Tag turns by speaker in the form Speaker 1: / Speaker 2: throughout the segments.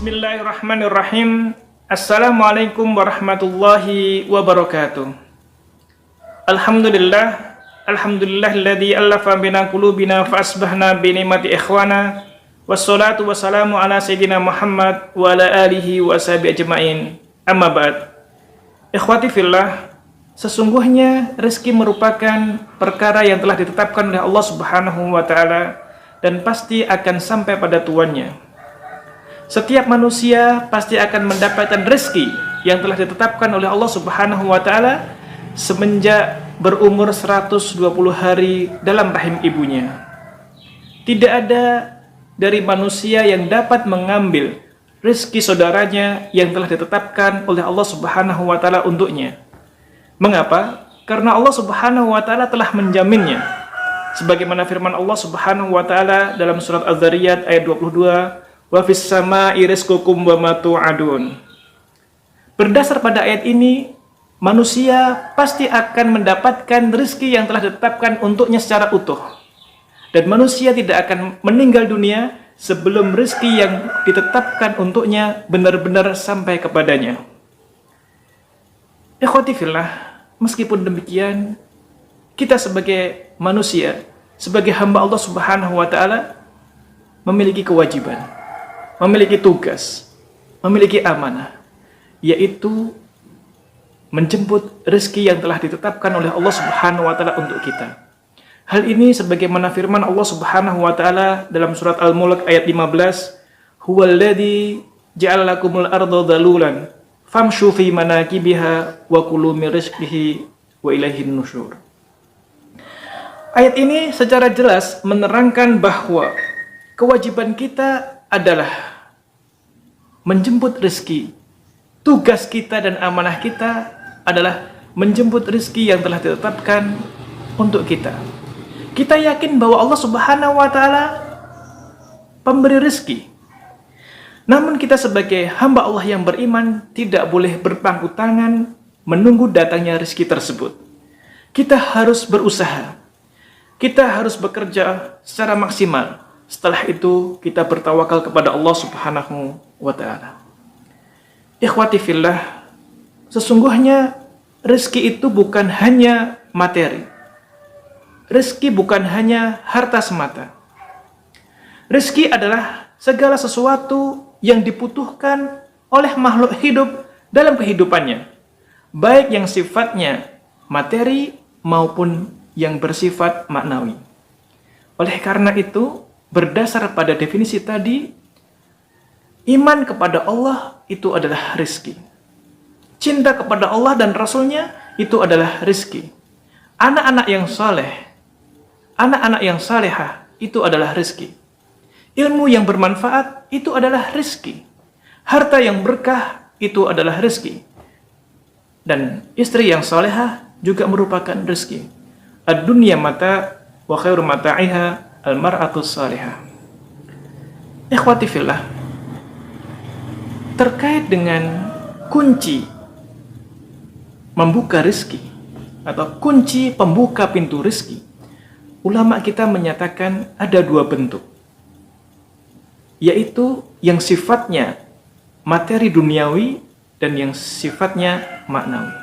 Speaker 1: Bismillahirrahmanirrahim. Assalamualaikum warahmatullahi wabarakatuh. Alhamdulillahilladzi allafa baina qulubina fa asbahna bi ni'mati ikhwana. Wassalatu wassalamu ala sayyidina Muhammad wa ala alihi wa sahbihi ajmain. Amma ba'd. Ikhwati fillah, sesungguhnya rezeki merupakan perkara yang telah ditetapkan oleh Allah Subhanahu wa taala dan pasti akan sampai pada tuannya. Setiap manusia pasti akan mendapatkan rezeki yang telah ditetapkan oleh Allah Subhanahu wa taala semenjak berumur 120 hari dalam rahim ibunya. Tidak ada dari manusia yang dapat mengambil rezeki saudaranya yang telah ditetapkan oleh Allah Subhanahu wa taala untuknya. Mengapa? Karena Allah Subhanahu wa taala telah menjaminnya. Sebagaimana firman Allah Subhanahu wa taala dalam surat Az-Zariyat ayat 22, wa fis samaa'i rizqukum wa ma tu'adun. Berdasar pada ayat ini, manusia pasti akan mendapatkan rezeki yang telah ditetapkan untuknya secara utuh. Dan manusia tidak akan meninggal dunia sebelum rezeki yang ditetapkan untuknya benar-benar sampai kepadanya. Ikhwati fillah, meskipun demikian, kita sebagai manusia, sebagai hamba Allah Subhanahu wa taala memiliki kewajiban, memiliki tugas, memiliki amanah, yaitu menjemput rezeki yang telah ditetapkan oleh Allah Subhanahu wa taala untuk kita. Hal ini sebagaimana firman Allah Subhanahu wa taala dalam surat Al-Mulk ayat 15, "Huwallazi ja'ala lakumul arda dhalulan famshu fi manakibiha wa kulu min rizqihi wa ilaihin nusyur." Ayat ini secara jelas menerangkan bahwa kewajiban kita adalah menjemput rezeki. Tugas kita dan amanah kita adalah menjemput rezeki yang telah ditetapkan untuk kita. Kita yakin bahwa Allah Subhanahu wa taala pemberi rezeki. Namun kita sebagai hamba Allah yang beriman tidak boleh berpangku tangan menunggu datangnya rezeki tersebut. Kita harus berusaha. Kita harus bekerja secara maksimal. Setelah itu kita bertawakal kepada Allah Subhanahu wa taala. Ikhwati fillah, sesungguhnya rezeki itu bukan hanya materi. Rezeki bukan hanya harta semata. Rezeki adalah segala sesuatu yang dibutuhkan oleh makhluk hidup dalam kehidupannya, baik yang sifatnya materi maupun yang bersifat maknawi. Oleh karena itu, berdasar pada definisi tadi, iman kepada Allah itu adalah rezeki. Cinta kepada Allah dan Rasul-Nya itu adalah rezeki. Anak-anak yang saleh, anak-anak yang salehah itu adalah rezeki. Ilmu yang bermanfaat itu adalah rezeki. Harta yang berkah itu adalah rezeki. Dan istri yang salehah juga merupakan rezeki. Ad-dunya mata wa khairu mata'iha al-mar'atus salihah. Ikhwati fillah, terkait dengan kunci membuka rezeki atau kunci pembuka pintu rezeki, ulama kita menyatakan ada dua bentuk, yaitu yang sifatnya materi duniawi dan yang sifatnya maknawi.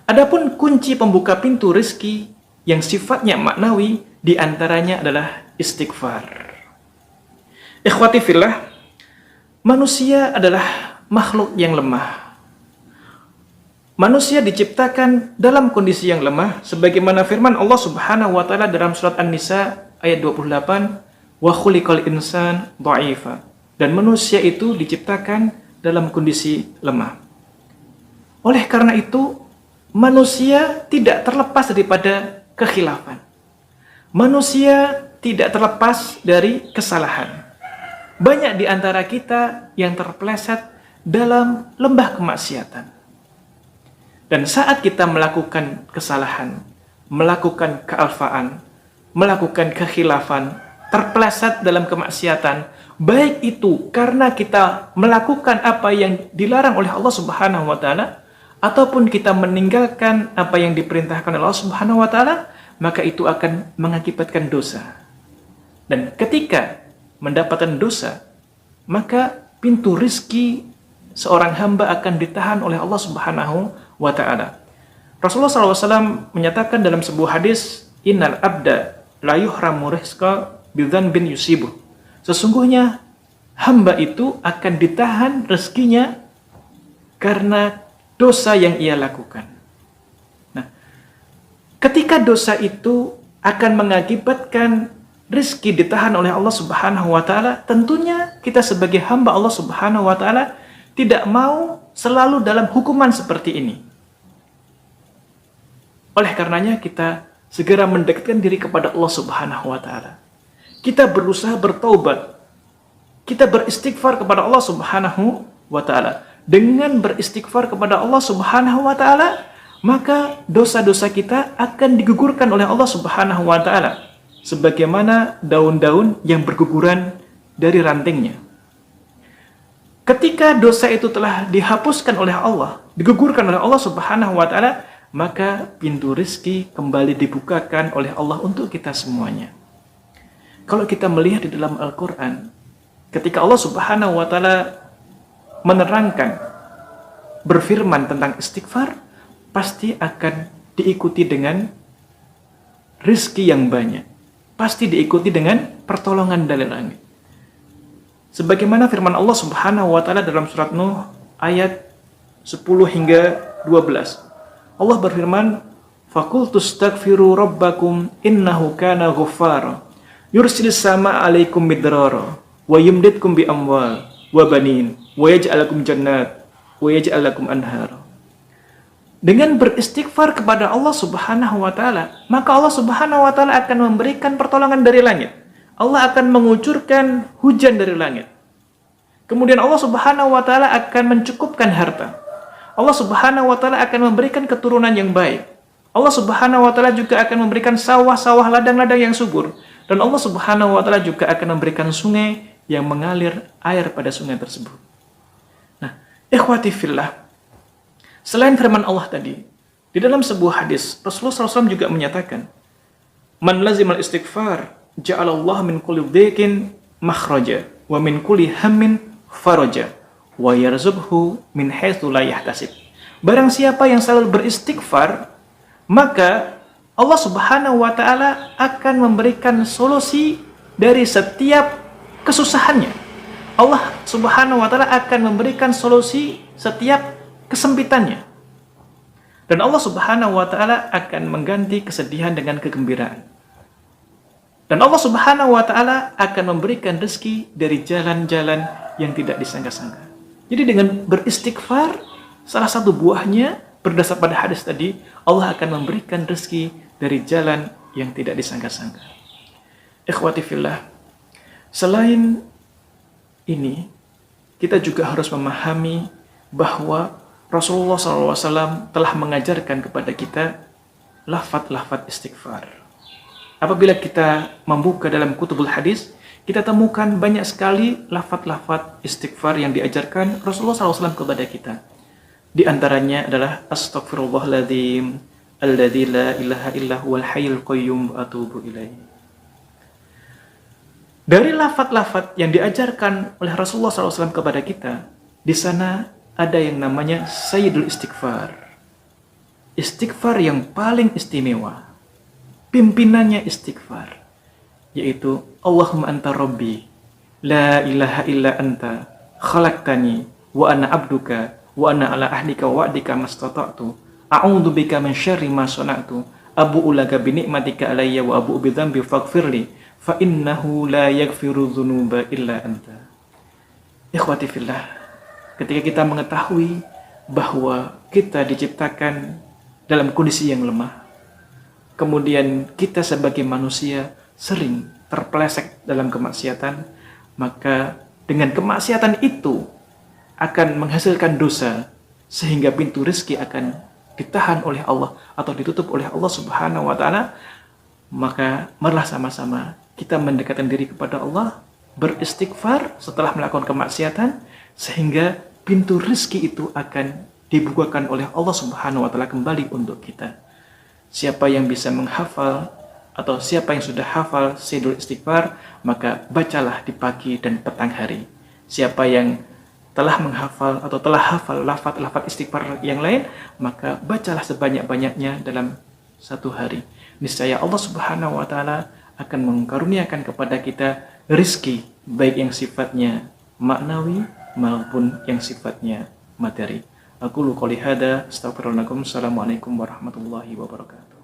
Speaker 1: Adapun kunci pembuka pintu rezeki yang sifatnya maknawi di antaranya adalah istighfar. Ikhwati fillah, manusia adalah makhluk yang lemah. Manusia diciptakan dalam kondisi yang lemah sebagaimana firman Allah Subhanahu wa taala dalam surat An-Nisa ayat 28, "Wa khuliqal insan dha'ifa." Dan manusia itu diciptakan dalam kondisi lemah. Oleh karena itu, manusia tidak terlepas daripada kekhilafan. Manusia tidak terlepas dari kesalahan. Banyak di antara kita yang terpeleset dalam lembah kemaksiatan. Dan saat kita melakukan kesalahan, melakukan kealfaan, melakukan kekhilafan, terpeleset dalam kemaksiatan, baik itu karena kita melakukan apa yang dilarang oleh Allah Subhanahu wa taala ataupun kita meninggalkan apa yang diperintahkan oleh Allah Subhanahu wa taala, maka itu akan mengakibatkan dosa. Dan ketika mendapatkan dosa, maka pintu rizki seorang hamba akan ditahan oleh Allah Subhanahu wa Ta'ala. Rasulullah SAW menyatakan dalam sebuah hadis, innal abda la yuhramu rizqa bidzanbin yusibuh. Sesungguhnya hamba itu akan ditahan rezekinya karena dosa yang ia lakukan. Nah, ketika dosa itu akan mengakibatkan rezeki ditahan oleh Allah Subhanahu wa Ta'ala, tentunya kita sebagai hamba Allah Subhanahu wa Ta'ala tidak mau selalu dalam hukuman seperti ini. Oleh karenanya kita segera mendekatkan diri kepada Allah Subhanahu wa Ta'ala. Kita berusaha bertaubat. Kita beristighfar kepada Allah Subhanahu wa Ta'ala. Dengan beristighfar kepada Allah Subhanahu wa Ta'ala, maka dosa-dosa kita akan digugurkan oleh Allah Subhanahu wa Ta'ala sebagaimana daun-daun yang berguguran dari rantingnya. Ketika dosa itu telah dihapuskan oleh Allah, digugurkan oleh Allah Subhanahu wa Ta'ala, maka pintu rizki kembali dibukakan oleh Allah untuk kita semuanya. Kalau kita melihat di dalam Al-Quran, ketika Allah Subhanahu wa Ta'ala menerangkan, berfirman tentang istighfar, pasti akan diikuti dengan rizki yang banyak. Pasti diikuti dengan pertolongan dari langit. Sebagaimana firman Allah Subhanahu wa Ta'ala dalam surat Nuh ayat 10 hingga 12. Allah berfirman, "Faqultu astaghfiru rabbakum innahu kana ghaffara yursilis sama 'alaikum midrara wa yumditkum bi amwal wa banin wa yaj'al lakum jannat wa yaj'al lakum anhara." Dengan beristighfar kepada Allah Subhanahu wa Ta'ala, maka Allah Subhanahu wa Ta'ala akan memberikan pertolongan dari langit. Allah akan mengucurkan hujan dari langit. Kemudian Allah Subhanahu wa Ta'ala akan mencukupkan harta. Allah Subhanahu wa Ta'ala akan memberikan keturunan yang baik. Allah Subhanahu wa Ta'ala juga akan memberikan sawah-sawah, ladang-ladang yang subur. Dan Allah Subhanahu wa Ta'ala juga akan memberikan sungai yang mengalir air pada sungai tersebut. Nah, ikhwati fillah, selain firman Allah tadi, di dalam sebuah hadis, Rasulullah SAW juga menyatakan, "Man lazimal istighfar, ja'alallahu min kulli dhiqin makhraja, wa min kulli hammin faraja, wa yarzuqhu min haitsu la yahtasib." Barang siapa yang selalu beristighfar, maka Allah Subhanahu wa Ta'ala akan memberikan solusi dari setiap kesusahannya. Allah Subhanahu wa Ta'ala akan memberikan solusi setiap kesempitannya. Dan Allah Subhanahu wa Ta'ala akan mengganti kesedihan dengan kegembiraan. Dan Allah Subhanahu wa Ta'ala akan memberikan rezeki dari jalan-jalan yang tidak disangka-sangka. Jadi dengan beristighfar, salah satu buahnya berdasar pada hadis tadi, Allah akan memberikan rezeki dari jalan yang tidak disangka-sangka. Ikhwati fillah, selain ini, kita juga harus memahami bahwa Rasulullah SAW telah mengajarkan kepada kita lafaz-lafaz istighfar. Apabila kita membuka dalam kutubul hadis, kita temukan banyak sekali lafaz-lafaz istighfar yang diajarkan Rasulullah SAW kepada kita. Di antaranya adalah astaghfirullahaladzim alladzi la ilaha illa huwal hayyul qayyum wa atubu ilaih. Dari lafaz-lafaz yang diajarkan oleh Rasulullah SAW kepada kita, di sana ada yang namanya Sayyidul Istighfar. Istighfar yang paling istimewa. Pimpinannya istighfar, yaitu Allahumma anta rabbi, la ilaha illa anta, khalaqtani, wa ana abduka, wa ana ala ahdika wa wa'dika mastata'tu, a'udzu bika min syarri ma sana'tu, abu'u laka bi ni'matika alayya wa abu'u bi dzambi faghfirli, fa innahu la yaghfiru dzunuba illa anta. Ikhwati fillah, ketika kita mengetahui bahwa kita diciptakan dalam kondisi yang lemah, kemudian kita sebagai manusia sering terpeleset dalam kemaksiatan, maka dengan kemaksiatan itu akan menghasilkan dosa, sehingga pintu rezeki akan ditahan oleh Allah atau ditutup oleh Allah Subhanahu wa Ta'ala. Maka marilah sama-sama kita mendekatkan diri kepada Allah, beristighfar setelah melakukan kemaksiatan, sehingga pintu rezeki itu akan dibukakan oleh Allah Subhanahu wa Ta'ala kembali untuk kita. Siapa yang bisa menghafal atau siapa yang sudah hafal Sayyidul Istighfar, maka bacalah di pagi dan petang hari. Siapa yang telah menghafal atau telah hafal lafaz-lafaz istighfar yang lain, maka bacalah sebanyak-banyaknya dalam satu hari. Niscaya Allah Subhanahu wa taala akan mengkaruniakan kepada kita rezeki, baik yang sifatnya maknawi maupun yang sifatnya materi. Aku qouli hada, astaghfirullahaladzim. Assalamualaikum warahmatullahi wabarakatuh.